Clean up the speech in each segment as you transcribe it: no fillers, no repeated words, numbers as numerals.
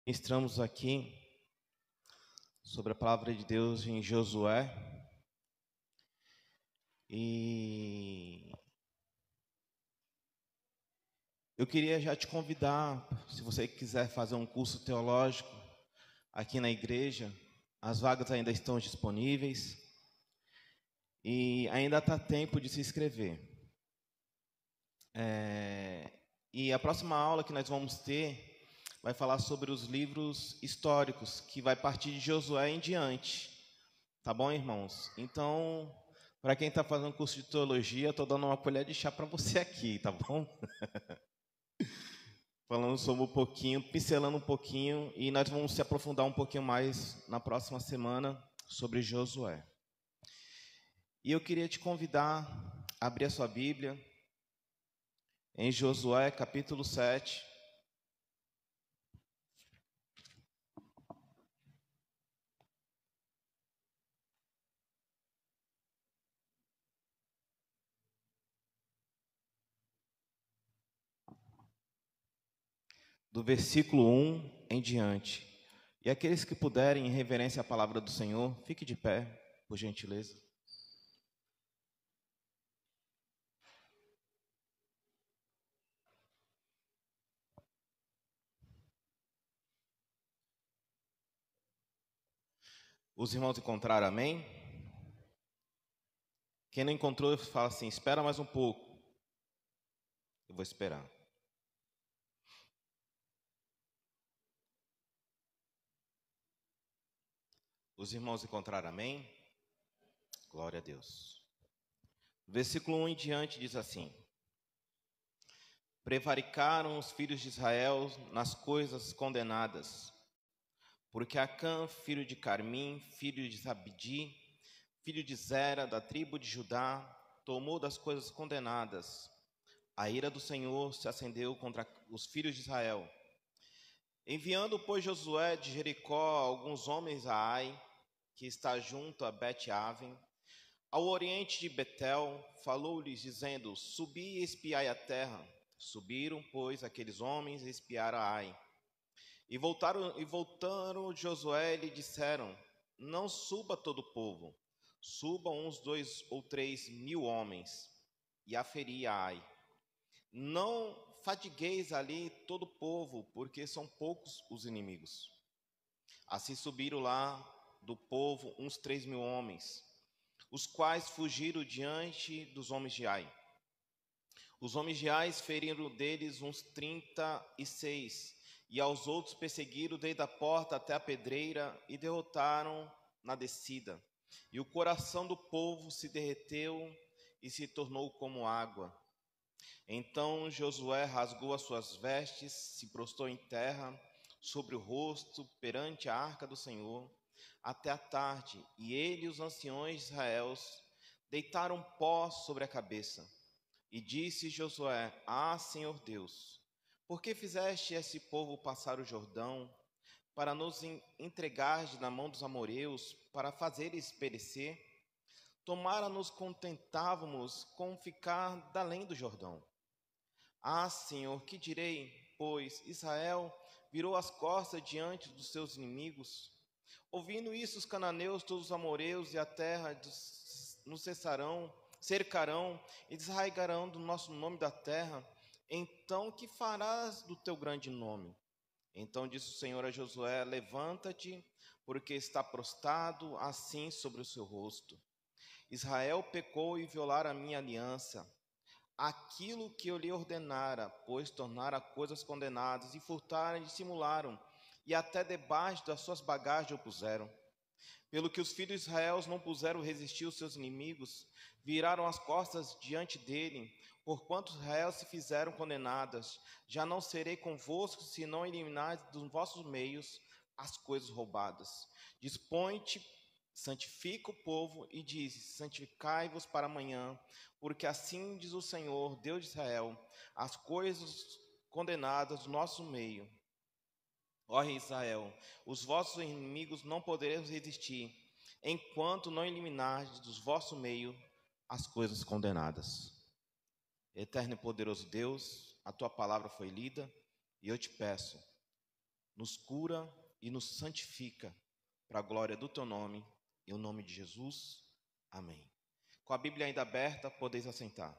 Estamos aqui sobre a palavra de Deus em Josué e eu queria já te convidar, se você quiser fazer um curso teológico aqui na igreja, as vagas ainda estão disponíveis e ainda está tempo de se inscrever. E a próxima aula que nós vamos ter vai falar sobre os livros históricos, que vai partir de Josué em diante. Tá bom, irmãos? Então, para quem está fazendo curso de teologia, estou dando uma colher de chá para você aqui, tá bom? Falando sobre um pouquinho, pincelando um pouquinho, e nós vamos se aprofundar um pouquinho mais na próxima semana sobre Josué. E eu queria te convidar a abrir a sua Bíblia em Josué, capítulo 7. Do versículo 1 em diante. E aqueles que puderem, em reverência à palavra do Senhor, fique de pé, por gentileza. Os irmãos encontraram, amém? Quem não encontrou, fala assim, espera mais um pouco. Eu vou esperar. Os irmãos encontraram, amém? Glória a Deus. Versículo 1 em diante diz assim: Prevaricaram os filhos de Israel nas coisas condenadas, porque Acã, filho de Carmim, filho de Zabdi, filho de Zera, da tribo de Judá, tomou das coisas condenadas. A ira do Senhor se acendeu contra os filhos de Israel. Enviando, pois, Josué de Jericó alguns homens a Ai, que está junto a Bet-Aven, ao oriente de Betel, falou-lhes, dizendo, subi e espiai a terra. Subiram, pois, aqueles homens e espiaram a Ai. E voltaram Josué e lhe disseram, não suba todo o povo, suba uns 2 ou 3 mil homens, e aferi a Ai. Não fadigueis ali todo o povo, porque são poucos os inimigos. Assim subiram lá do povo uns 3 mil homens, os quais fugiram diante dos homens de Ai. Os homens de Ai feriram deles uns 36, e aos outros perseguiram desde a porta até a pedreira, e derrotaram na descida. E o coração do povo se derreteu e se tornou como água. Então Josué rasgou as suas vestes, se prostrou em terra, sobre o rosto, perante a arca do Senhor, até a tarde, e ele e os anciões de Israel deitaram pó sobre a cabeça. E disse Josué, Senhor Deus, por que fizeste esse povo passar o Jordão, para nos entregar na mão dos amoreus, para fazeres perecer? Tomara nos contentávamos com ficar da além do Jordão. Senhor, que direi? Pois Israel virou as costas diante dos seus inimigos. Ouvindo isso, os cananeus, todos os amoreus e a terra nos cercarão e desarraigarão do nosso nome da terra. Então, que farás do teu grande nome? Então disse o Senhor a Josué, levanta-te, porque está prostrado assim sobre o seu rosto. Israel pecou e violara a minha aliança. Aquilo que eu lhe ordenara, pois tornara coisas condenadas, e furtaram e dissimularam, e até debaixo das suas bagagens o puseram. Pelo que os filhos de Israel não puseram resistir aos seus inimigos, viraram as costas diante dele, porquanto Israel se fizeram condenadas. Já não serei convosco, se não eliminares dos vossos meios as coisas roubadas. Dispõe-te, santifica o povo, e diz, santificai-vos para amanhã, porque assim diz o Senhor, Deus de Israel, as coisas condenadas do nosso meio. Ó Israel, os vossos inimigos não poderão resistir, enquanto não eliminardes dos vosso meio as coisas condenadas. Eterno e poderoso Deus, a tua palavra foi lida, e eu te peço, nos cura e nos santifica, para a glória do teu nome, em nome de Jesus. Amém. Com a Bíblia ainda aberta, podeis assentar.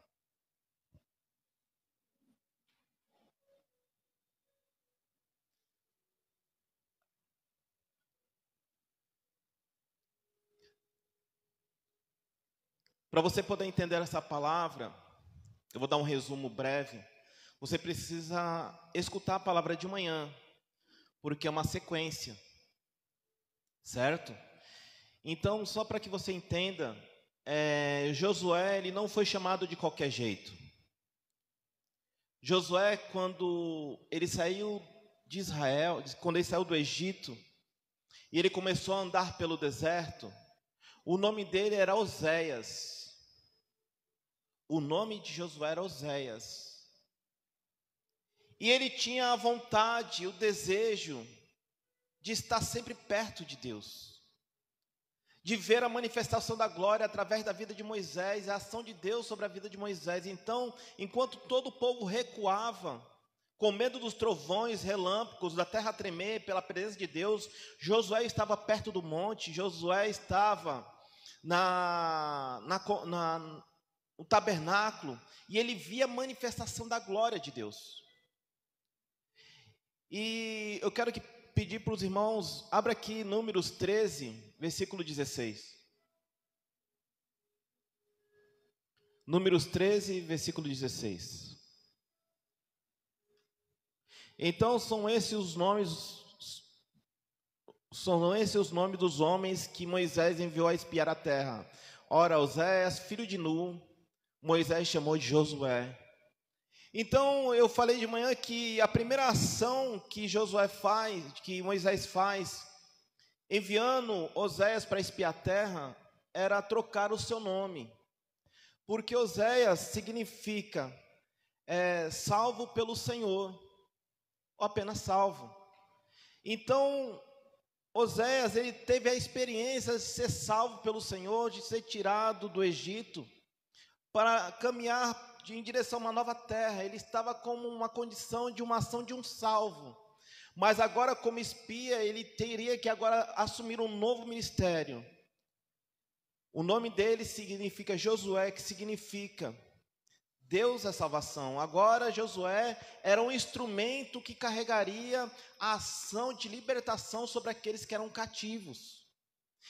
Para você poder entender essa palavra, eu vou dar um resumo breve. Você precisa escutar a palavra de manhã, porque é uma sequência, certo? Então, só para que você entenda, Josué ele não foi chamado de qualquer jeito. Josué, quando ele saiu de Israel, quando ele saiu do Egito, e ele começou a andar pelo deserto, o nome dele era Oséias. O nome de Josué era Oséias. E ele tinha a vontade, o desejo de estar sempre perto de Deus, de ver a manifestação da glória através da vida de Moisés, a ação de Deus sobre a vida de Moisés. Então, enquanto todo o povo recuava, com medo dos trovões, relâmpagos, da terra tremer pela presença de Deus, Josué estava perto do monte, Josué estava no tabernáculo, e ele via a manifestação da glória de Deus. E eu quero pedir para os irmãos, abra aqui Números 13, versículo 16. Números 13, versículo 16. Então são esses os nomes dos homens que Moisés enviou a espiar a terra. Ora, Oséias, filho de Nun, Moisés chamou de Josué. Então, eu falei de manhã que a primeira ação que Josué faz, que Moisés faz, enviando Oséias para espiar a terra, era trocar o seu nome. Porque Oséias significa salvo pelo Senhor, ou apenas salvo. Então, Oséias, ele teve a experiência de ser salvo pelo Senhor, de ser tirado do Egito, para caminhar em direção a uma nova terra. Ele estava como uma condição de uma ação de um salvo, mas agora como espia, ele teria que agora assumir um novo ministério. O nome dele significa Josué, que significa Deus é salvação. Agora Josué era um instrumento que carregaria a ação de libertação sobre aqueles que eram cativos,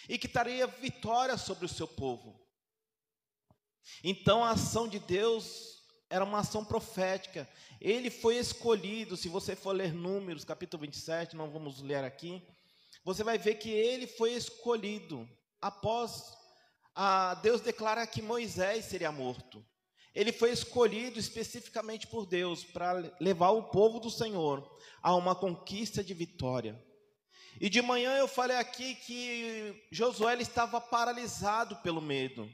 e que traria vitória sobre o seu povo. Então a ação de Deus era uma ação profética. Ele foi escolhido. Se você for ler Números, capítulo 27, não vamos ler aqui, você vai ver que ele foi escolhido após Deus declarar que Moisés seria morto. Ele foi escolhido especificamente por Deus para levar o povo do Senhor a uma conquista de vitória. E de manhã eu falei aqui que Josué estava paralisado pelo medo.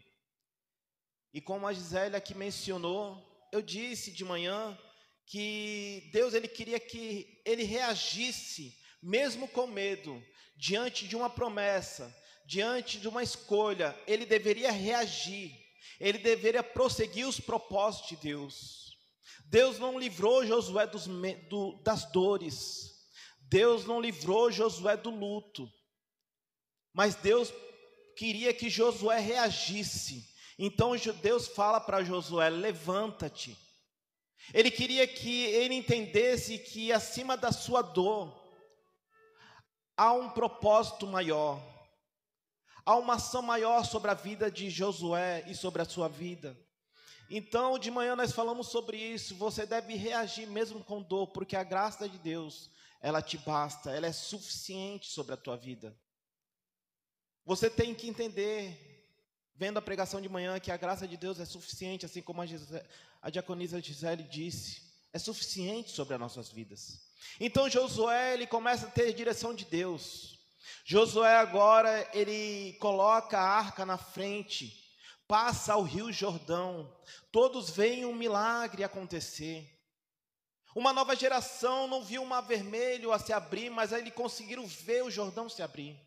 E como a Gisele aqui mencionou, eu disse de manhã que Deus ele queria que ele reagisse, mesmo com medo, diante de uma promessa, diante de uma escolha. Ele deveria reagir, ele deveria prosseguir os propósitos de Deus. Deus não livrou Josué das dores, Deus não livrou Josué do luto, mas Deus queria que Josué reagisse. Então Deus fala para Josué: levanta-te. Ele queria que ele entendesse que acima da sua dor há um propósito maior, há uma ação maior sobre a vida de Josué e sobre a sua vida. Então de manhã nós falamos sobre isso. Você deve reagir mesmo com dor, porque a graça de Deus, ela te basta, ela é suficiente sobre a tua vida. Você tem que entender, vendo a pregação de manhã, que a graça de Deus é suficiente, assim como a diaconisa Gisele disse, é suficiente sobre as nossas vidas. Então Josué, ele começa a ter direção de Deus. Josué agora, ele coloca a arca na frente, passa ao rio Jordão, todos veem um milagre acontecer. Uma nova geração não viu o mar vermelho a se abrir, mas eles conseguiram ver o Jordão se abrir.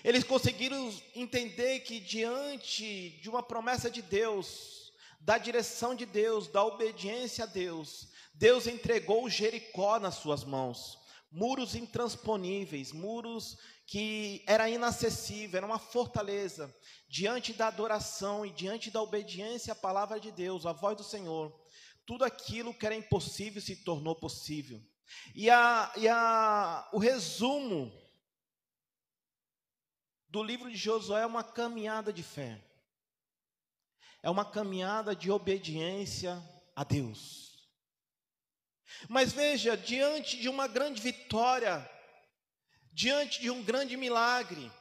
Eles conseguiram entender que diante de uma promessa de Deus, da direção de Deus, da obediência a Deus, Deus entregou Jericó nas suas mãos. muros intransponíveis, muros que era inacessível, era uma fortaleza, diante da adoração e diante da obediência à palavra de Deus, à voz do Senhor, tudo aquilo que era impossível se tornou possível. O resumo do livro de Josué é uma caminhada de fé, é uma caminhada de obediência a Deus. Mas veja, diante de uma grande vitória, diante de um grande milagre,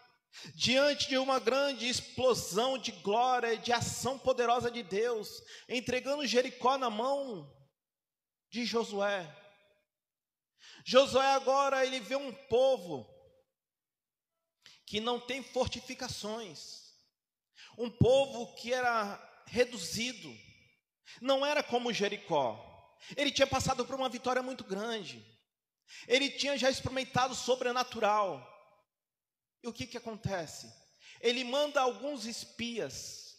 diante de uma grande explosão de glória e de ação poderosa de Deus, entregando Jericó na mão de Josué. Josué agora ele vê um povo que não tem fortificações, um povo que era reduzido, não era como Jericó. Ele tinha passado por uma vitória muito grande, ele tinha já experimentado o sobrenatural. E o que acontece? Ele manda alguns espias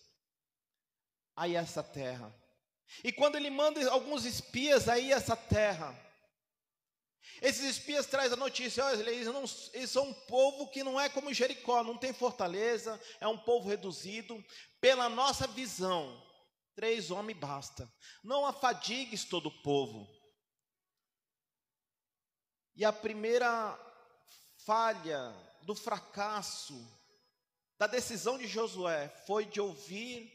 a essa terra. E quando ele manda alguns espias a essa terra, esses espias trazem a notícia: olha, eles são um povo que não é como Jericó, não tem fortaleza, é um povo reduzido. Pela nossa visão, 3 homens basta, não afadigues todo o povo. E a primeira falha do fracasso da decisão de Josué foi de ouvir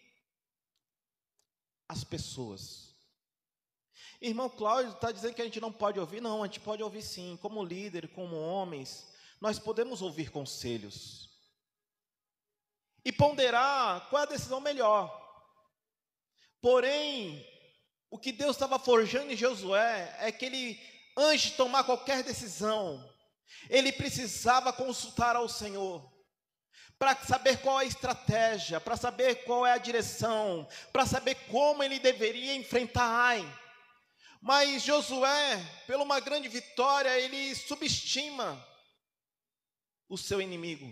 as pessoas. Irmão Cláudio está dizendo que a gente não pode ouvir? Não, a gente pode ouvir sim. Como líder, como homens, nós podemos ouvir conselhos e ponderar qual é a decisão melhor. Porém, o que Deus estava forjando em Josué é que ele, antes de tomar qualquer decisão, ele precisava consultar ao Senhor, para saber qual é a estratégia, para saber qual é a direção, para saber como ele deveria enfrentar Ai. Mas Josué, pela uma grande vitória, ele subestima o seu inimigo.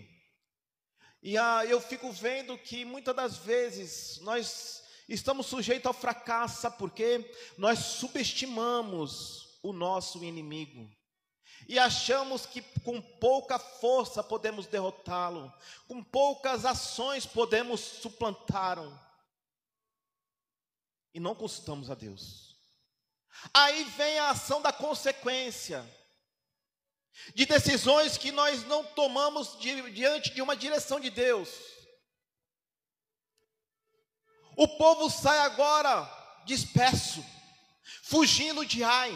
E eu fico vendo que muitas das vezes nós estamos sujeitos ao fracasso, sabe por quê? Nós subestimamos o nosso inimigo e achamos que com pouca força podemos derrotá-lo, com poucas ações podemos suplantá-lo, e não consultamos a Deus. Aí vem a ação da consequência, de decisões que nós não tomamos diante de uma direção de Deus. O povo sai agora disperso, fugindo de Ai.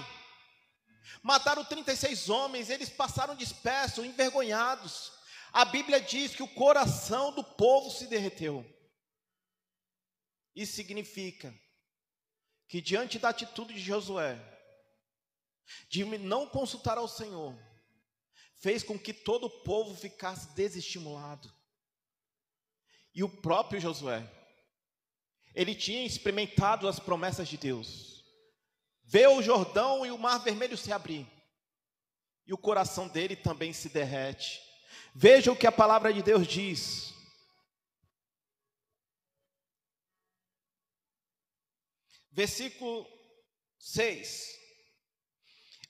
Mataram 36 homens, eles passaram dispersos, envergonhados. A Bíblia diz que o coração do povo se derreteu. Isso significa que diante da atitude de Josué, de não consultar ao Senhor, fez com que todo o povo ficasse desestimulado. E o próprio Josué, ele tinha experimentado as promessas de Deus, vê o Jordão e o Mar Vermelho se abrir, e o coração dele também se derrete. Veja o que a palavra de Deus diz. Versículo 6.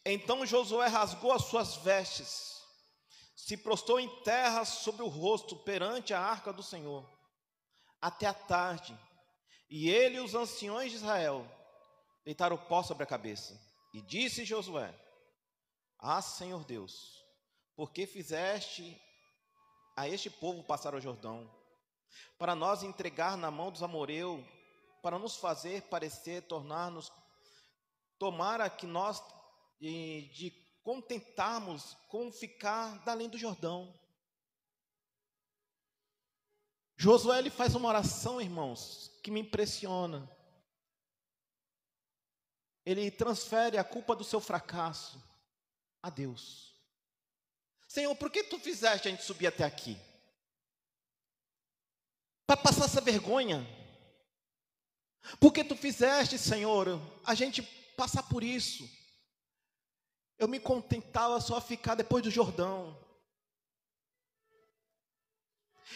Então Josué rasgou as suas vestes, se prostrou em terra sobre o rosto perante a arca do Senhor, até a tarde. E ele e os anciões de Israel deitaram o pó sobre a cabeça. E disse Josué: Ah, Senhor Deus, por que fizeste a este povo passar o Jordão, para nós entregar na mão dos amoreus, para nos fazer parecer, tornar-nos, tomara que nós de contentarmos com ficar além do Jordão. Josué, ele faz uma oração, irmãos, que me impressiona. Ele transfere a culpa do seu fracasso a Deus. Senhor, por que tu fizeste a gente subir até aqui? Para passar essa vergonha? Por que tu fizeste, Senhor, a gente passar por isso? Eu me contentava só ficar depois do Jordão.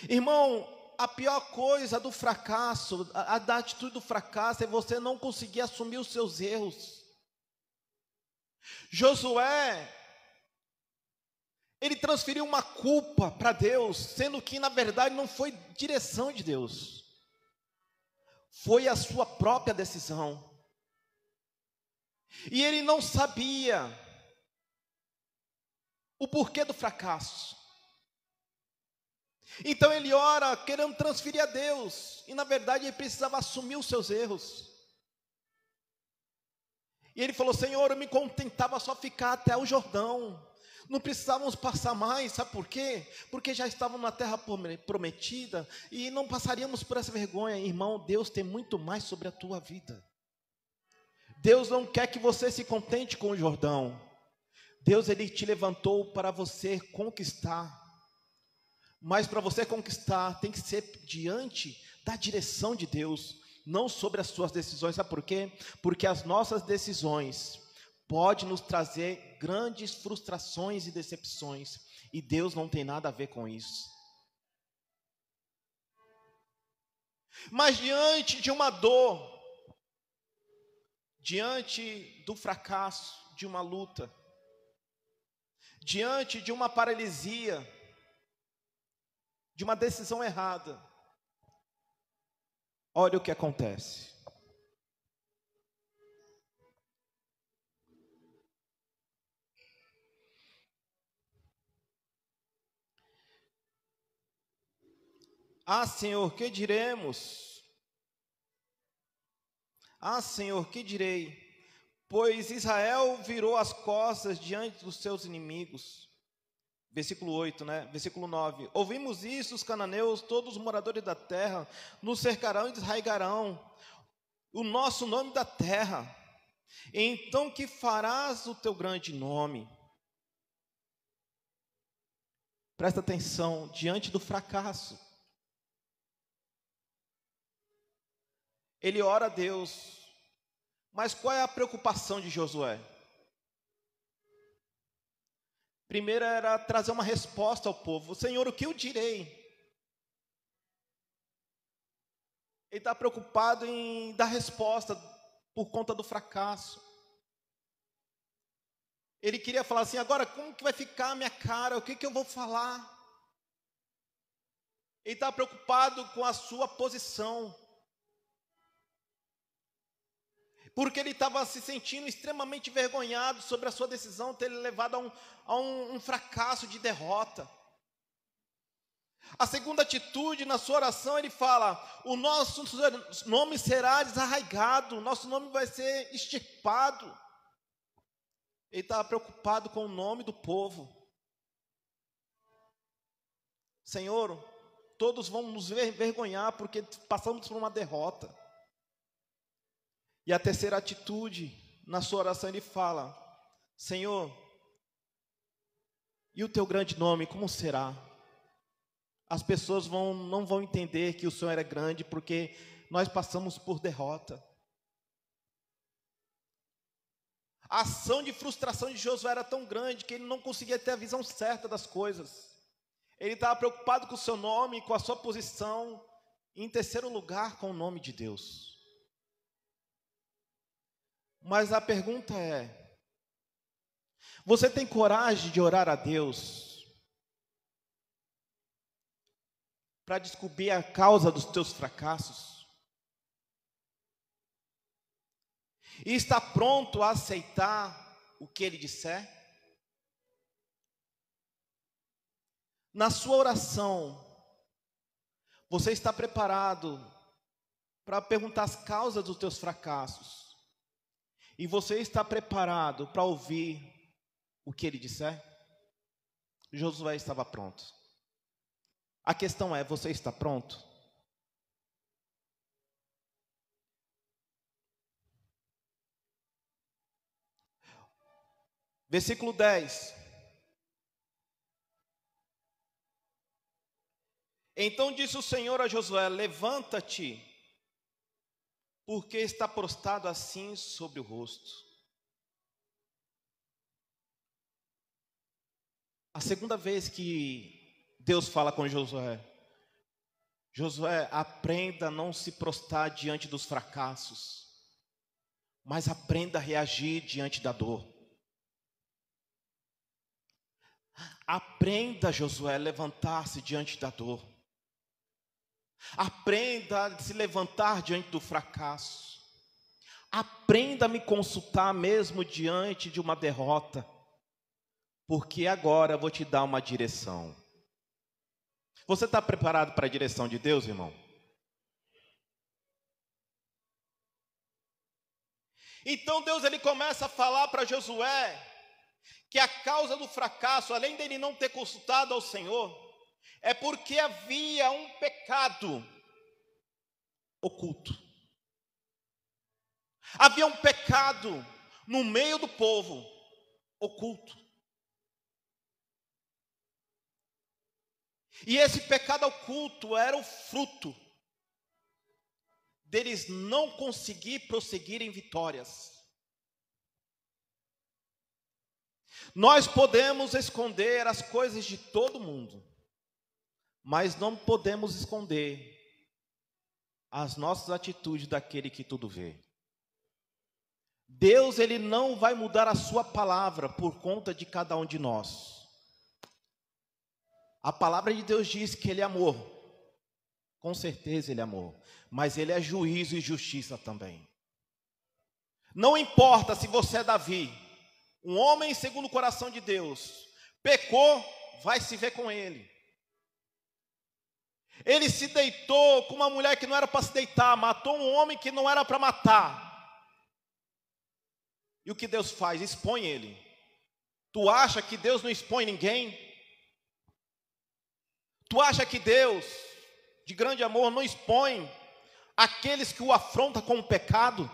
Irmão, a pior coisa do fracasso, da atitude do fracasso, é você não conseguir assumir os seus erros. Josué, Ele transferiu uma culpa para Deus, sendo que na verdade não foi direção de Deus, foi a sua própria decisão. E ele não sabia o porquê do fracasso. Então ele ora querendo transferir a Deus, e na verdade ele precisava assumir os seus erros. E ele falou: Senhor, eu me contentava só ficar até o Jordão, não precisávamos passar mais, sabe por quê? Porque já estávamos na terra prometida, e não passaríamos por essa vergonha. Irmão, Deus tem muito mais sobre a tua vida. Deus não quer que você se contente com o Jordão. Deus, Ele te levantou para você conquistar. Mas para você conquistar, tem que ser diante da direção de Deus, não sobre as suas decisões. Sabe por quê? Porque as nossas decisões podem nos trazer grandes frustrações e decepções, e Deus não tem nada a ver com isso. Mas diante de uma dor, diante do fracasso, de uma luta, diante de uma paralisia, de uma decisão errada, olha o que acontece. Ah, Senhor, que diremos? Ah, Senhor, que direi? Pois Israel virou as costas diante dos seus inimigos. Versículo 8, né? Versículo 9. Ouvimos isso, os cananeus, todos os moradores da terra, nos cercarão e desraigarão o nosso nome da terra. Então que farás o teu grande nome? Presta atenção, diante do fracasso. Ele ora a Deus, mas qual é a preocupação de Josué? Primeiro era trazer uma resposta ao povo. Senhor, o que eu direi? Ele está preocupado em dar resposta por conta do fracasso. Ele queria falar assim: agora como que vai ficar a minha cara? O que eu vou falar? Ele está preocupado com a sua posição, porque ele estava se sentindo extremamente envergonhado sobre a sua decisão ter levado a um fracasso de derrota. A segunda atitude na sua oração, ele fala: o nosso nome será desarraigado, o nosso nome vai ser extirpado. Ele estava preocupado com o nome do povo. Senhor, todos vão nos envergonhar porque passamos por uma derrota. E a terceira atitude, na sua oração, ele fala: Senhor, e o teu grande nome, como será? As pessoas não vão entender que o Senhor é grande, porque nós passamos por derrota. A ação de frustração de Josué era tão grande que ele não conseguia ter a visão certa das coisas. Ele estava preocupado com o seu nome, com a sua posição, e em terceiro lugar, com o nome de Deus. Mas a pergunta é: você tem coragem de orar a Deus para descobrir a causa dos teus fracassos? E está pronto a aceitar o que Ele disser? Na sua oração, você está preparado para perguntar as causas dos teus fracassos? E você está preparado para ouvir o que Ele disser? Josué estava pronto. A questão é: você está pronto? Versículo 10. Então disse o Senhor a Josué: levanta-te, porque está prostrado assim sobre o rosto. A segunda vez que Deus fala com Josué: Josué, aprenda a não se prostrar diante dos fracassos, mas aprenda a reagir diante da dor. Aprenda, Josué, a levantar-se diante da dor. Aprenda a se levantar diante do fracasso. Aprenda a me consultar mesmo diante de uma derrota. Porque agora eu vou te dar uma direção. Você está preparado para a direção de Deus, irmão? Então Deus ele começa a falar para Josué que a causa do fracasso, além dele não ter consultado ao Senhor, é porque havia um pecado oculto. Havia um pecado no meio do povo oculto. E esse pecado oculto era o fruto deles não conseguir prosseguir em vitórias. Nós podemos esconder as coisas de todo mundo, mas não podemos esconder as nossas atitudes daquele que tudo vê. Deus, ele não vai mudar a sua palavra por conta de cada um de nós. A palavra de Deus diz que ele é amor. Com certeza ele é amor, mas ele é juízo e justiça também. Não importa se você é Davi, um homem segundo o coração de Deus, pecou, vai se ver com ele. Ele se deitou com uma mulher que não era para se deitar, matou um homem que não era para matar. E o que Deus faz? Expõe ele. Tu acha que Deus não expõe ninguém? Tu acha que Deus, de grande amor, não expõe aqueles que o afrontam com o pecado?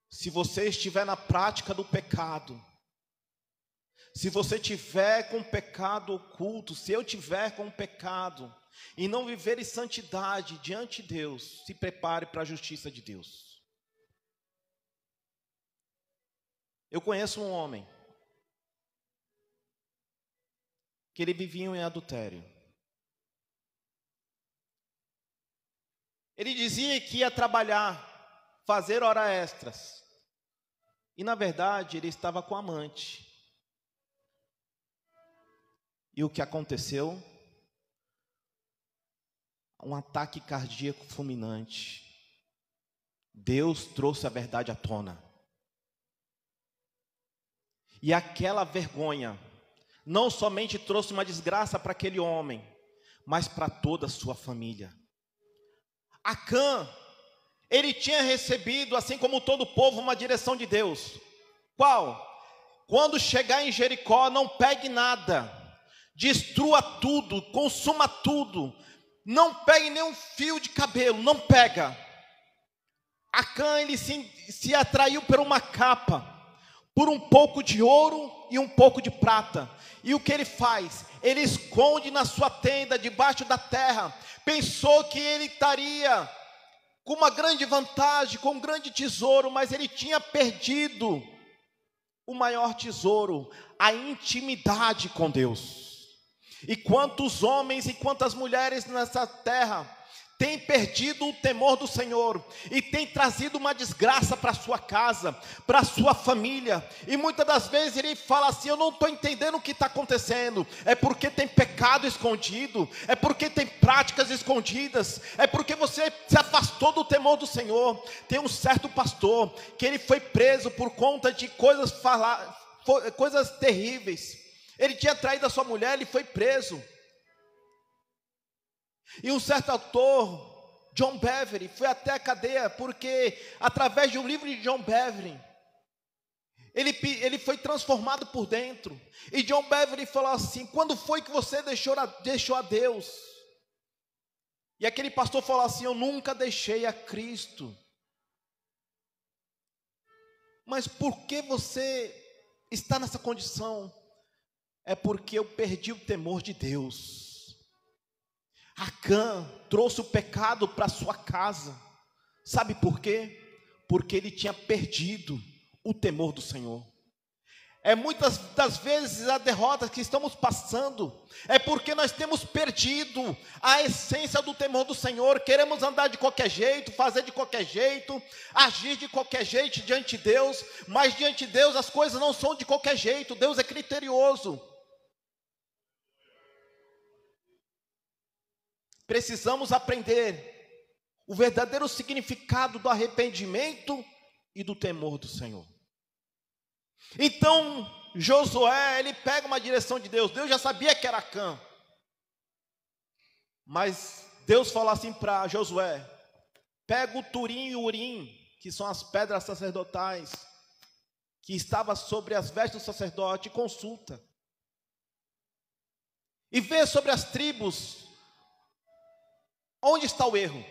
Se você estiver na prática do pecado, se você tiver com pecado oculto, se eu tiver com pecado, e não viver em santidade diante de Deus, se prepare para a justiça de Deus. Eu conheço um homem que ele vivia em adultério. Ele dizia que ia trabalhar, fazer horas extras. E na verdade ele estava com a amante. E o que aconteceu? Um ataque cardíaco fulminante. Deus trouxe a verdade à tona. E aquela vergonha não somente trouxe uma desgraça para aquele homem, mas para toda a sua família. Acã, ele tinha recebido, assim como todo o povo, uma direção de Deus. Qual? Quando chegar em Jericó, não pegue nada, destrua tudo, consuma tudo, não pegue nenhum fio de cabelo, não pega. Acã, ele se atraiu por uma capa, por um pouco de ouro e um pouco de prata. E o que ele faz? Ele esconde na sua tenda, debaixo da terra. Pensou que ele estaria com uma grande vantagem, com um grande tesouro, mas ele tinha perdido o maior tesouro, a intimidade com Deus. E quantos homens e quantas mulheres nessa terra têm perdido o temor do Senhor e têm trazido uma desgraça para a sua casa, para a sua família. E muitas das vezes ele fala assim: eu não estou entendendo o que está acontecendo. É porque tem pecado escondido, é porque tem práticas escondidas, é porque você se afastou do temor do Senhor. Tem um certo pastor que ele foi preso por conta de coisas terríveis. Ele tinha traído a sua mulher, ele foi preso. E um certo autor, John Bevere, foi até a cadeia, porque através de um livro de John Bevere, ele foi transformado por dentro. E John Bevere falou assim: quando foi que você deixou a Deus? E aquele pastor falou assim: eu nunca deixei a Cristo. Mas por que você está nessa condição? É porque eu perdi o temor de Deus. Acã trouxe o pecado para sua casa. Sabe por quê? Porque ele tinha perdido o temor do Senhor. É muitas das vezes a derrota que estamos passando é porque nós temos perdido a essência do temor do Senhor. Queremos andar de qualquer jeito, fazer de qualquer jeito, agir de qualquer jeito diante de Deus, mas diante de Deus as coisas não são de qualquer jeito. Deus é criterioso. precisamos aprender o verdadeiro significado do arrependimento e do temor do Senhor. Então, Josué, ele pega uma direção de Deus. Deus já sabia que era Acã. Mas Deus falou assim para Josué: pega o Turim e o Urim, que são as pedras sacerdotais, que estava sobre as vestes do sacerdote, e consulta. E vê sobre as tribos, onde está o erro.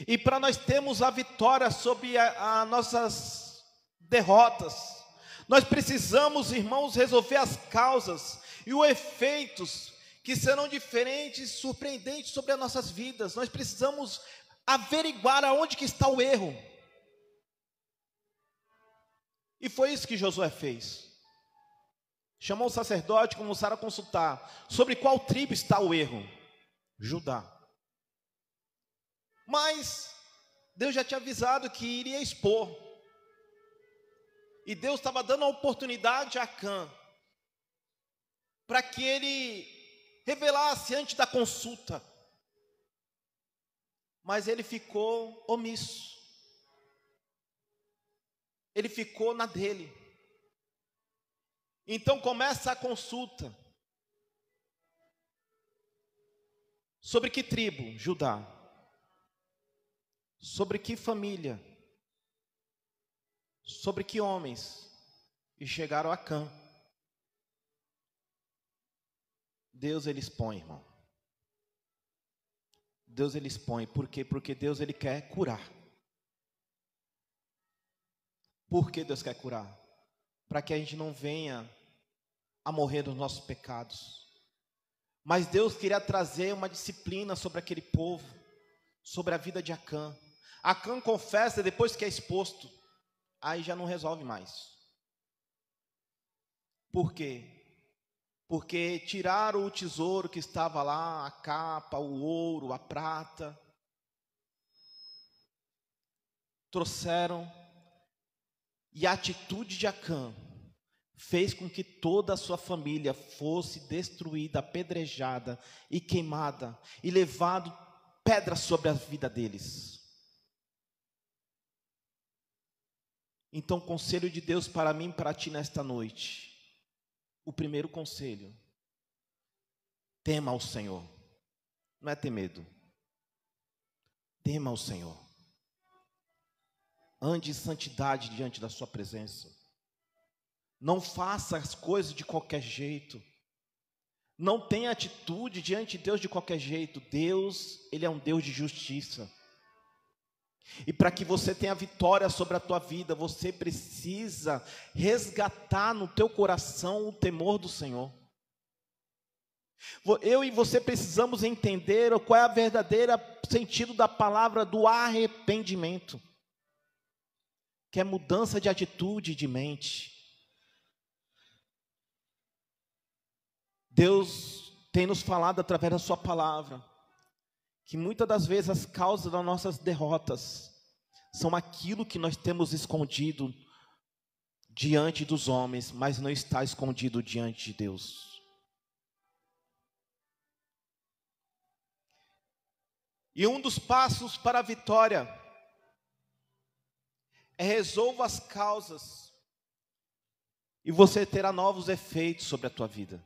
E para nós termos a vitória sobre as nossas derrotas, nós precisamos, irmãos, resolver as causas e os efeitos que serão diferentes, surpreendentes sobre as nossas vidas. Nós precisamos averiguar aonde que está o erro. E foi isso que Josué fez. Chamou o sacerdote e começaram a consultar sobre qual tribo está o erro. Judá. Mas Deus já tinha avisado que iria expor. E Deus estava dando a oportunidade a Acã para que ele revelasse antes da consulta. Mas ele ficou omisso. Ele ficou na dele. Então começa a consulta. Sobre que tribo? Judá. Sobre que família? Sobre que homens? E chegaram a Acã. Deus ele expõe, irmão. Deus ele expõe. Por quê? Porque Deus ele quer curar. Por que Deus quer curar? Para que a gente não venha a morrer dos nossos pecados. Mas Deus queria trazer uma disciplina sobre aquele povo, sobre a vida de Acã. Acã confessa depois que é exposto, aí já não resolve mais. Por quê? Porque tiraram o tesouro que estava lá, a capa, o ouro, a prata, trouxeram, e a atitude de Acã fez com que toda a sua família fosse destruída, apedrejada e queimada, e levado pedras sobre a vida deles. Então, o conselho de Deus para mim e para ti nesta noite. O primeiro conselho: tema ao Senhor. Não é ter medo. Tema ao Senhor. Ande em santidade diante da sua presença. Não faça as coisas de qualquer jeito. Não tenha atitude diante de Deus de qualquer jeito. Deus, ele é um Deus de justiça. E para que você tenha vitória sobre a tua vida, você precisa resgatar no teu coração o temor do Senhor. Eu e você precisamos entender qual é a verdadeira sentido da palavra do arrependimento, que é mudança de atitude e de mente. Deus tem nos falado através da sua palavra que muitas das vezes as causas das nossas derrotas são aquilo que nós temos escondido diante dos homens, mas não está escondido diante de Deus. E um dos passos para a vitória é resolva as causas e você terá novos efeitos sobre a tua vida.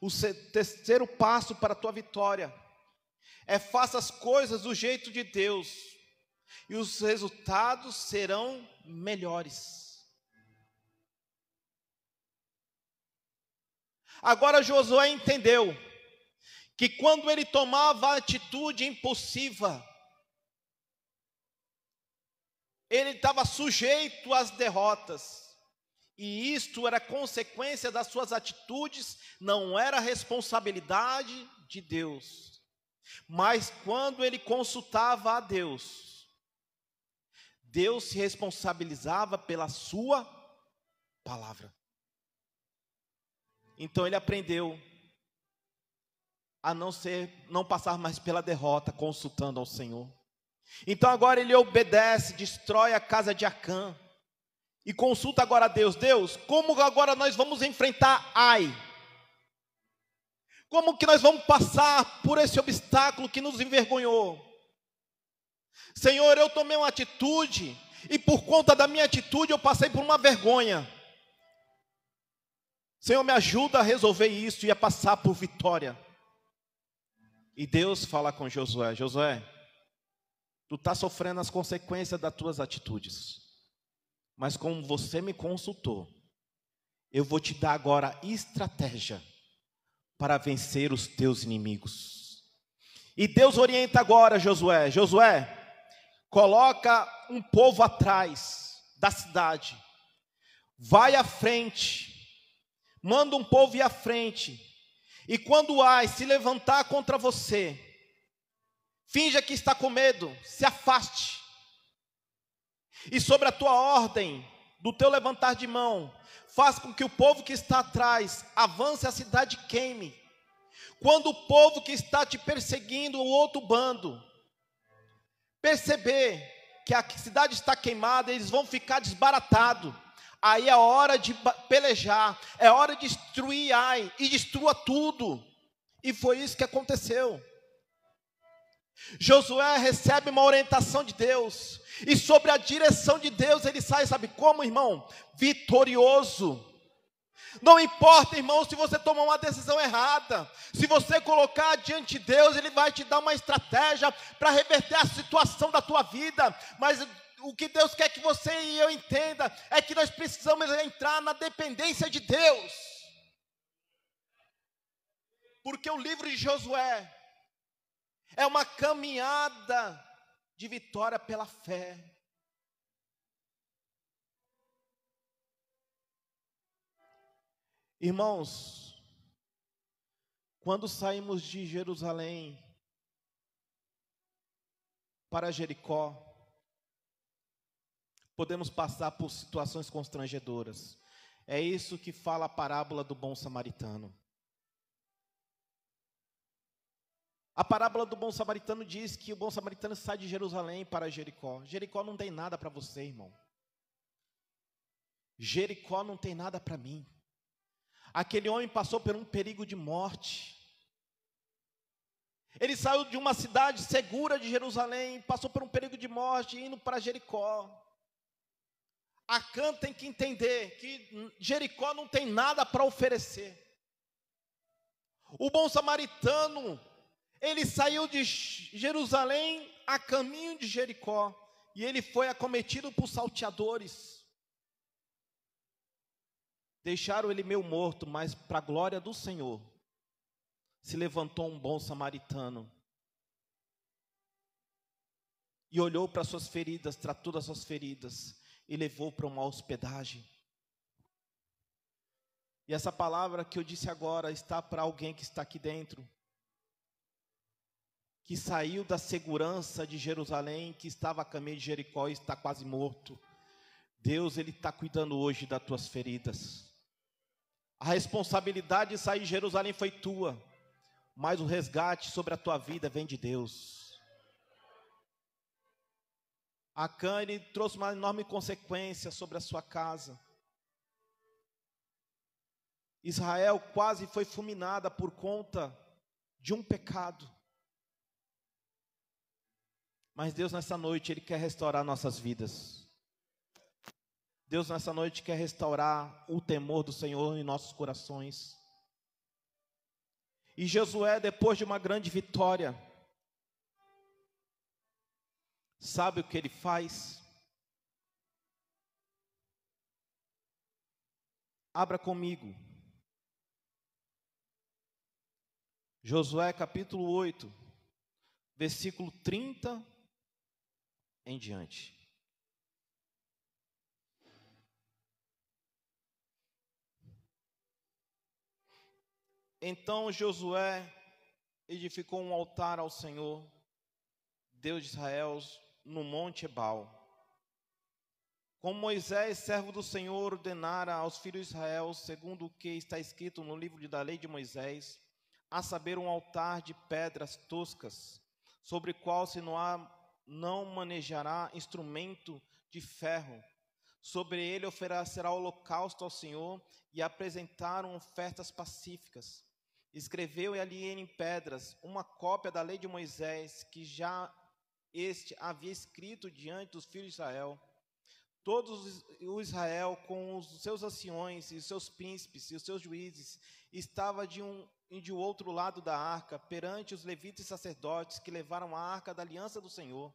O terceiro passo para a tua vitória é faça as coisas do jeito de Deus e os resultados serão melhores. Agora Josué entendeu que quando ele tomava a atitude impulsiva, ele estava sujeito às derrotas. E isto era consequência das suas atitudes, não era responsabilidade de Deus. Mas quando ele consultava a Deus, Deus se responsabilizava pela sua palavra. Então ele aprendeu a não passar mais pela derrota, consultando ao Senhor. Então agora ele obedece, destrói a casa de Acã e consulta agora a Deus. Deus, como agora nós vamos enfrentar Ai? Como que nós vamos passar por esse obstáculo que nos envergonhou? Senhor, eu tomei uma atitude, e por conta da minha atitude eu passei por uma vergonha. Senhor, me ajuda a resolver isso e a passar por vitória. E Deus fala com Josué: Josué, tu está sofrendo as consequências das tuas atitudes, mas como você me consultou, eu vou te dar agora estratégia para vencer os teus inimigos. E Deus orienta agora Josué: Josué, coloca um povo atrás da cidade, vai à frente, manda um povo ir à frente, e quando Ai se levantar contra você, finja que está com medo, se afaste, e sobre a tua ordem, do teu levantar de mão, faz com que o povo que está atrás avance a cidade e queime. Quando o povo que está te perseguindo, o outro bando, perceber que a cidade está queimada, eles vão ficar desbaratados. Aí é hora de pelejar, é hora de destruir Ai, e destrua tudo. E foi isso que aconteceu. Josué recebe uma orientação de Deus, e sobre a direção de Deus ele sai, sabe como, irmão? Vitorioso. Não importa, irmão, se você tomar uma decisão errada, se você colocar diante de Deus, Ele vai te dar uma estratégia para reverter a situação da tua vida. Mas o que Deus quer que você e eu entenda é que nós precisamos entrar na dependência de Deus. Porque o livro de Josué é uma caminhada de vitória pela fé. Irmãos, quando saímos de Jerusalém para Jericó, podemos passar por situações constrangedoras. É isso que fala a parábola do bom samaritano. A parábola do bom samaritano diz que o bom samaritano sai de Jerusalém para Jericó. Jericó não tem nada para você, irmão. Jericó não tem nada para mim. Aquele homem passou por um perigo de morte. Ele saiu de uma cidade segura de Jerusalém, passou por um perigo de morte, indo para Jericó. Acã tem que entender que Jericó não tem nada para oferecer. O bom samaritano, ele saiu de Jerusalém a caminho de Jericó, e ele foi acometido por salteadores. Deixaram ele meio morto, mas para a glória do Senhor, se levantou um bom samaritano, e olhou para suas feridas, tratou das suas feridas, e levou para uma hospedagem. E essa palavra que eu disse agora, está para alguém que está aqui dentro, que saiu da segurança de Jerusalém, que estava a caminho de Jericó e está quase morto. Deus, Ele está cuidando hoje das tuas feridas. A responsabilidade de sair de Jerusalém foi tua, mas o resgate sobre a tua vida vem de Deus. Acã, ele trouxe uma enorme consequência sobre a sua casa. Israel quase foi fulminada por conta de um pecado. Mas Deus nessa noite, Ele quer restaurar nossas vidas. Deus nessa noite quer restaurar o temor do Senhor em nossos corações. E Josué, depois de uma grande vitória, sabe o que ele faz? Abra comigo. Josué capítulo 8, versículo 30 em diante. Então Josué edificou um altar ao Senhor, Deus de Israel, no monte Ebal. Como Moisés, servo do Senhor, ordenara aos filhos de Israel, segundo o que está escrito no livro da lei de Moisés, a saber, um altar de pedras toscas, sobre o qual não manejará instrumento de ferro. Sobre ele oferecerá holocausto ao Senhor e apresentaram ofertas pacíficas. escreveu ali em pedras uma cópia da lei de Moisés, que já este havia escrito diante dos filhos de Israel. Todos o Israel, com os seus anciões, e os seus príncipes, e os seus juízes, estava de um e de outro lado da arca, perante os levitas e sacerdotes, que levaram a arca da aliança do Senhor,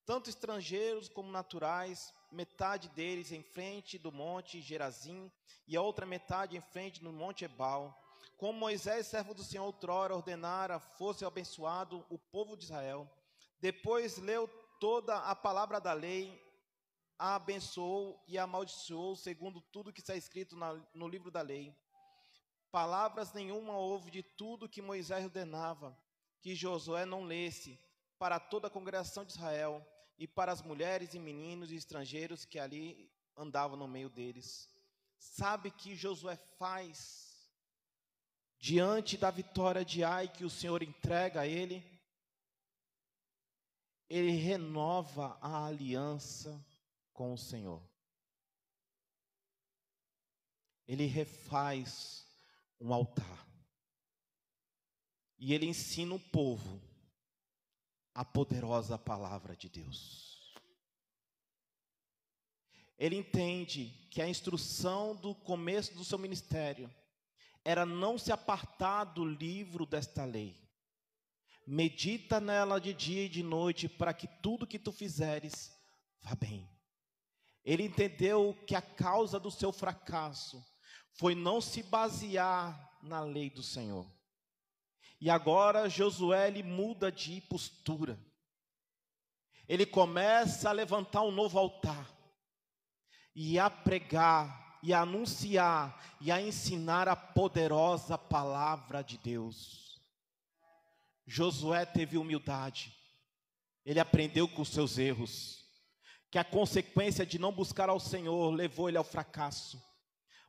tanto estrangeiros como naturais, metade deles em frente do monte Gerazim, e a outra metade em frente do monte Ebal. Como Moisés, servo do Senhor, outrora ordenara, fosse abençoado o povo de Israel. Depois leu toda a palavra da lei, a abençoou e a amaldiçoou, segundo tudo que está escrito no livro da lei. Palavras nenhuma houve de tudo que Moisés ordenava, que Josué não lesse, para toda a congregação de Israel, e para as mulheres e meninos e estrangeiros que ali andavam no meio deles. Sabe que Josué faz diante da vitória de Ai que o Senhor entrega a ele? Ele renova a aliança com o Senhor. Ele refaz um altar. E ele ensina o povo a poderosa palavra de Deus. Ele entende que a instrução do começo do seu ministério era não se apartar do livro desta lei. Medita nela de dia e de noite, para que tudo que tu fizeres vá bem. Ele entendeu que a causa do seu fracasso foi não se basear na lei do Senhor. E agora Josué ele muda de postura. Ele começa a levantar um novo altar e a pregar, e a anunciar, e a ensinar a poderosa palavra de Deus. Josué teve humildade. Ele aprendeu com os seus erros, que a consequência de não buscar ao Senhor levou ele ao fracasso,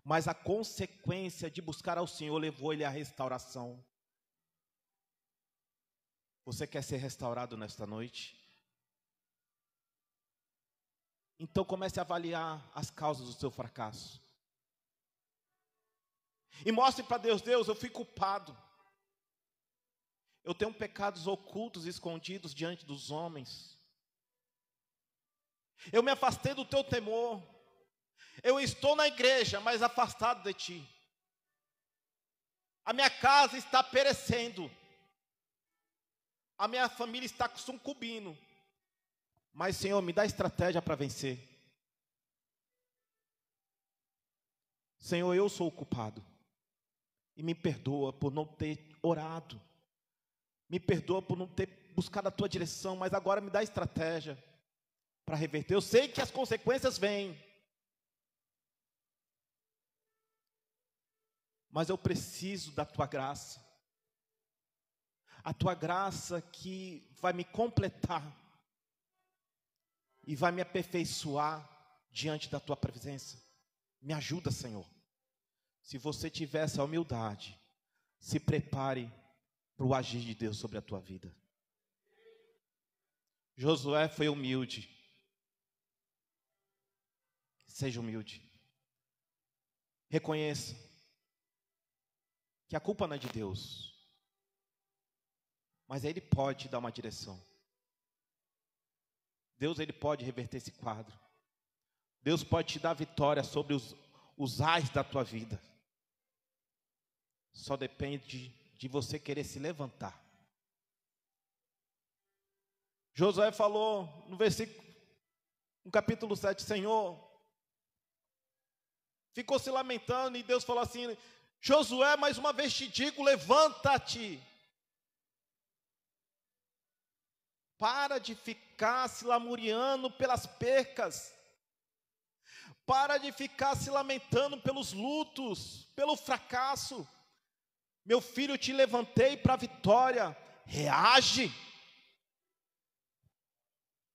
mas a consequência de buscar ao Senhor levou ele à restauração. Você quer ser restaurado nesta noite? Então comece a avaliar as causas do seu fracasso. E mostre para Deus: Deus, eu fui culpado. Eu tenho pecados ocultos e escondidos diante dos homens. Eu me afastei do teu temor. Eu estou na igreja, mas afastado de ti. A minha casa está perecendo. A minha família está sucumbindo. Mas, Senhor, me dá estratégia para vencer. Senhor, eu sou o culpado. E me perdoa por não ter orado. Me perdoa por não ter buscado a tua direção. Mas agora me dá estratégia para reverter. Eu sei que as consequências vêm. Mas eu preciso da tua graça. A tua graça que vai me completar e vai me aperfeiçoar diante da tua presença. Me ajuda, Senhor. Se você tiver essa humildade, se prepare para o agir de Deus sobre a tua vida. Josué foi humilde. Seja humilde. Reconheça que a culpa não é de Deus, mas Ele pode dar uma direção. Deus, Ele pode reverter esse quadro. Deus pode te dar vitória sobre os ais da tua vida. Só depende de você querer se levantar. Josué falou no capítulo 7, Senhor, ficou se lamentando, e Deus falou assim: Josué, mais uma vez te digo, levanta-te. Para de ficar se lamuriando pelas percas. Para de ficar se lamentando pelos lutos, pelo fracasso. Meu filho, te levantei para a vitória. Reage.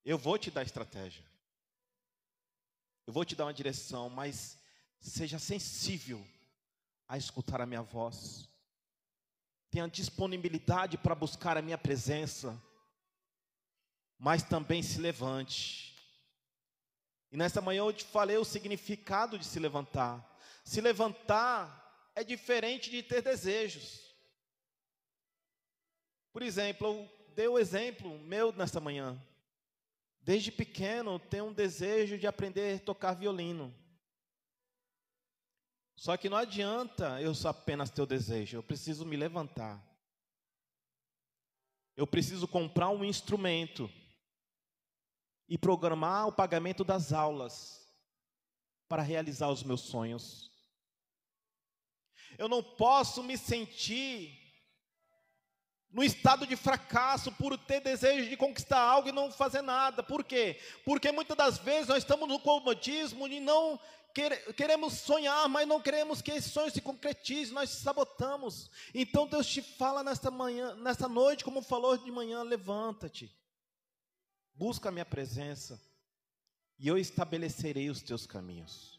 Eu vou te dar estratégia. Eu vou te dar uma direção, mas seja sensível a escutar a minha voz. Tenha disponibilidade para buscar a minha presença. Mas também se levante. E nessa manhã eu te falei o significado de se levantar. Se levantar é diferente de ter desejos. Por exemplo, eu dei o exemplo meu nesta manhã. Desde pequeno, tenho um desejo de aprender a tocar violino. Só que não adianta eu só apenas ter o desejo, eu preciso me levantar. Eu preciso comprar um instrumento e programar o pagamento das aulas para realizar os meus sonhos. Eu não posso me sentir no estado de fracasso por ter desejo de conquistar algo e não fazer nada. Por quê? Porque muitas das vezes nós estamos no comodismo e não queremos sonhar, mas não queremos que esse sonho se concretize, nós se sabotamos. Então Deus te fala nesta noite, como falou de manhã, levanta-te, busca a minha presença, e eu estabelecerei os teus caminhos.